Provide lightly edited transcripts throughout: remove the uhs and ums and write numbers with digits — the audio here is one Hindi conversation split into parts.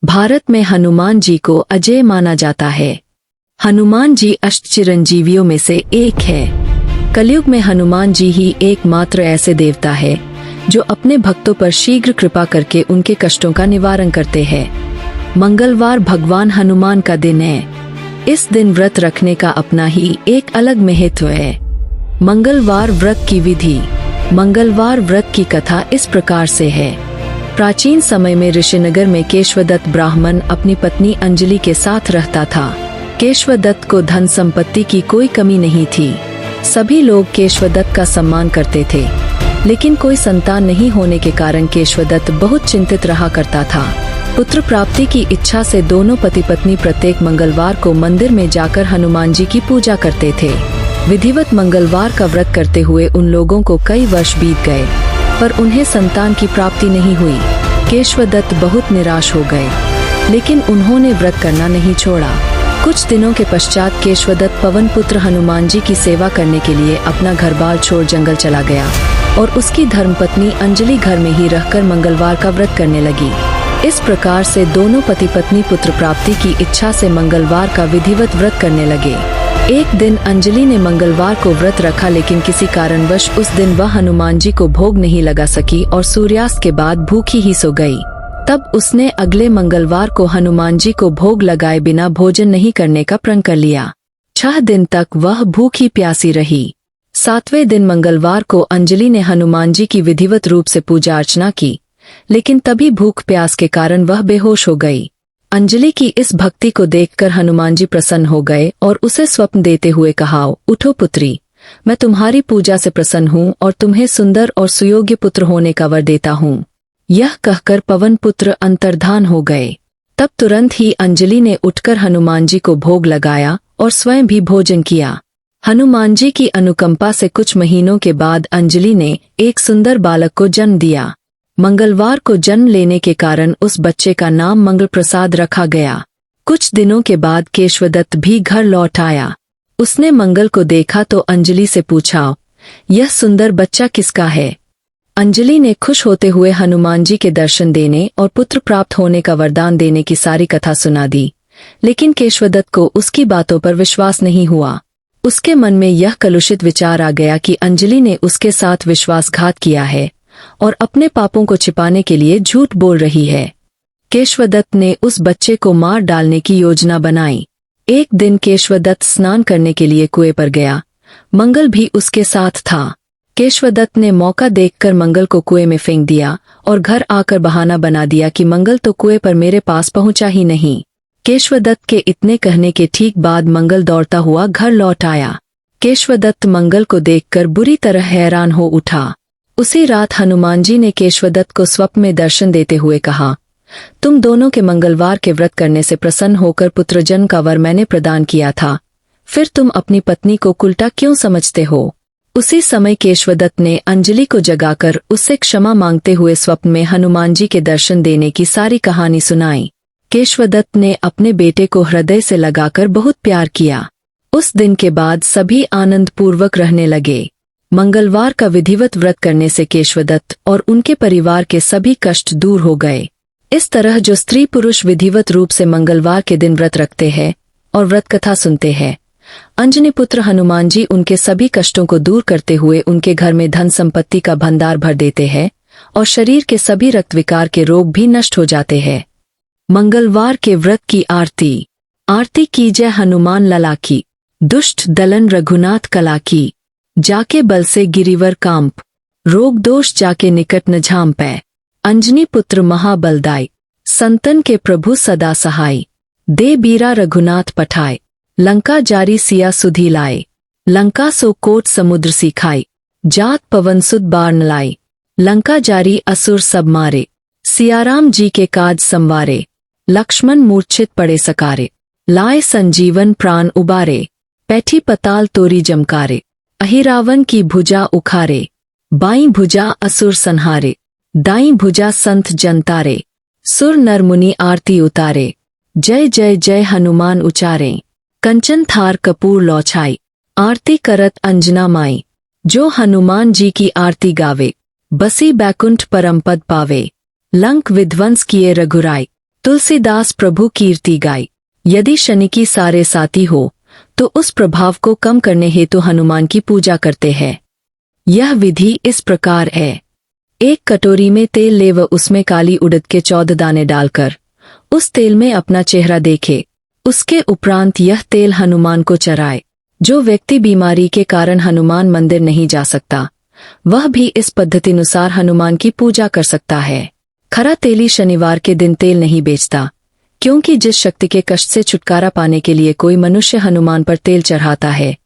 भारत में हनुमान जी को अजेय माना जाता है। हनुमान जी अष्टचिरंजीवियों में से एक है। कलयुग में हनुमान जी ही एकमात्र ऐसे देवता है जो अपने भक्तों पर शीघ्र कृपा करके उनके कष्टों का निवारण करते हैं। मंगलवार भगवान हनुमान का दिन है। इस दिन व्रत रखने का अपना ही एक अलग महत्व है। मंगलवार व्रत की विधि। मंगलवार व्रत की कथा इस प्रकार से है। प्राचीन समय में ऋषिनगर में केशवदत्त ब्राह्मण अपनी पत्नी अंजलि के साथ रहता था। केशवदत्त को धन संपत्ति की कोई कमी नहीं थी। सभी लोग केशवदत्त का सम्मान करते थे, लेकिन कोई संतान नहीं होने के कारण केशवदत्त बहुत चिंतित रहा करता था। पुत्र प्राप्ति की इच्छा से दोनों पति पत्नी प्रत्येक मंगलवार को मंदिर में जाकर हनुमान जी की पूजा करते थे। विधिवत मंगलवार का व्रत करते हुए उन लोगों को कई वर्ष बीत गए, पर उन्हें संतान की प्राप्ति नहीं हुई। केशवदत्त बहुत निराश हो गए, लेकिन उन्होंने व्रत करना नहीं छोड़ा। कुछ दिनों के पश्चात केशवदत्त पवन पुत्र हनुमान जी की सेवा करने के लिए अपना घर बार छोड़ जंगल चला गया और उसकी धर्मपत्नी अंजलि घर में ही रहकर मंगलवार का व्रत करने लगी। इस प्रकार से दोनों पति पत्नी पुत्र प्राप्ति की इच्छा से मंगलवार का विधिवत व्रत करने लगे। एक दिन अंजलि ने मंगलवार को व्रत रखा, लेकिन किसी कारणवश उस दिन वह हनुमान जी को भोग नहीं लगा सकी और सूर्यास्त के बाद भूखी ही सो गई। तब उसने अगले मंगलवार को हनुमान जी को भोग लगाए बिना भोजन नहीं करने का प्रण कर लिया। 6 दिन तक वह भूखी प्यासी रही। 7वें दिन मंगलवार को अंजलि ने हनुमान जी की विधिवत रूप से पूजा अर्चना की, लेकिन तभी भूख प्यास के कारण वह बेहोश हो गई। अंजलि की इस भक्ति को देखकर हनुमान जी प्रसन्न हो गए और उसे स्वप्न देते हुए कहा, उठो पुत्री, मैं तुम्हारी पूजा से प्रसन्न हूँ और तुम्हें सुंदर और सुयोग्य पुत्र होने का वर देता हूँ। यह कहकर पवन पुत्र अंतर्धान हो गए। तब तुरंत ही अंजलि ने उठकर हनुमान जी को भोग लगाया और स्वयं भी भोजन किया। हनुमान जी की अनुकंपा से कुछ महीनों के बाद अंजलि ने एक सुंदर बालक को जन्म दिया। मंगलवार को जन्म लेने के कारण उस बच्चे का नाम मंगल प्रसाद रखा गया। कुछ दिनों के बाद केशवदत्त भी घर लौट आया। उसने मंगल को देखा तो अंजलि से पूछा, यह सुंदर बच्चा किसका है? अंजलि ने खुश होते हुए हनुमान जी के दर्शन देने और पुत्र प्राप्त होने का वरदान देने की सारी कथा सुना दी, लेकिन केशवदत्त को उसकी बातों पर विश्वास नहीं हुआ। उसके मन में यह कलुषित विचार आ गया कि अंजलि ने उसके साथ विश्वासघात किया है और अपने पापों को छिपाने के लिए झूठ बोल रही है। केशवदत्त ने उस बच्चे को मार डालने की योजना बनाई। एक दिन केशवदत्त स्नान करने के लिए कुएं पर गया। मंगल भी उसके साथ था। केशवदत्त ने मौका देखकर मंगल को कुएं में फेंक दिया और घर आकर बहाना बना दिया कि मंगल तो कुएं पर मेरे पास पहुंचा ही नहीं। केशवदत्त के इतने कहने के ठीक बाद मंगल दौड़ता हुआ घर लौट आया। केशवदत्त मंगल को देखकर बुरी तरह हैरान हो उठा। उसी रात हनुमान जी ने केशवदत्त को स्वप्न में दर्शन देते हुए कहा, तुम दोनों के मंगलवार के व्रत करने से प्रसन्न होकर पुत्रजन्म का वर मैंने प्रदान किया था, फिर तुम अपनी पत्नी को उल्टा क्यों समझते हो? उसी समय केशवदत्त ने अंजलि को जगाकर उससे क्षमा मांगते हुए स्वप्न में हनुमान जी के दर्शन देने की सारी कहानी सुनाई। केशवदत्त ने अपने बेटे को हृदय से लगाकर बहुत प्यार किया। उस दिन के बाद सभी आनंद पूर्वक रहने लगे। मंगलवार का विधिवत व्रत करने से केशवदत्त और उनके परिवार के सभी कष्ट दूर हो गए। इस तरह जो स्त्री पुरुष विधिवत रूप से मंगलवार के दिन व्रत रखते हैं और व्रत कथा सुनते हैं, अंजनी पुत्र हनुमान जी उनके सभी कष्टों को दूर करते हुए उनके घर में धन संपत्ति का भंडार भर देते हैं और शरीर के सभी रक्त विकार के रोग भी नष्ट हो जाते हैं। मंगलवार के व्रत की आरती। आरती की जय हनुमान लला की, दुष्ट दलन रघुनाथ कला की, जाके बल से गिरिवर कांप, रोग दोष जाके निकट न झांपै, अंजनी पुत्र महाबलदाई, संतन के प्रभु सदा सहाय, दे बीरा रघुनाथ पठाए, लंका जारी सिया सुधी लाए, लंका सो कोट समुद्र सिखाई, जात पवन सुत बार न लाई, लंका जारी असुर सब मारे, सियाराम जी के काज संवारे, लक्ष्मण मूर्छित पड़े सकारे, लाए संजीवन प्राण उबारे, पैठी पताल तोरी जमकारे, अहिरावन की भुजा उखारे, बाईं भुजा असुर संहारे, दाईं भुजा संत जनतारे, सुर नर मुनि आरती उतारे, जय जय जय हनुमान उचारे, कंचन थार कपूर लौछाई, आरती करत अंजना माई, जो हनुमान जी की आरती गावे, बसी बैकुंठ परम पद पावे, लंक विध्वंस किए रघुराई, तुलसीदास प्रभु कीर्ति गाई। यदि शनि की सारे साथी हो तो उस प्रभाव को कम करने हेतु हनुमान की पूजा करते हैं। यह विधि इस प्रकार है। एक कटोरी में तेल ले व उसमें काली उड़द के 14 दाने डालकर उस तेल में अपना चेहरा देखे। उसके उपरांत यह तेल हनुमान को चढ़ाए। जो व्यक्ति बीमारी के कारण हनुमान मंदिर नहीं जा सकता वह भी इस पद्धतिनुसार हनुमान की पूजा कर सकता है। खरा तेली शनिवार के दिन तेल नहीं बेचता, क्योंकि जिस शक्ति के कष्ट से छुटकारा पाने के लिए कोई मनुष्य हनुमान पर तेल चढ़ाता है,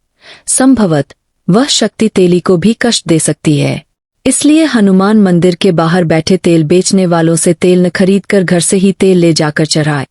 संभवत वह शक्ति तेली को भी कष्ट दे सकती है। इसलिए हनुमान मंदिर के बाहर बैठे तेल बेचने वालों से तेल न खरीदकर घर से ही तेल ले जाकर चढ़ाए।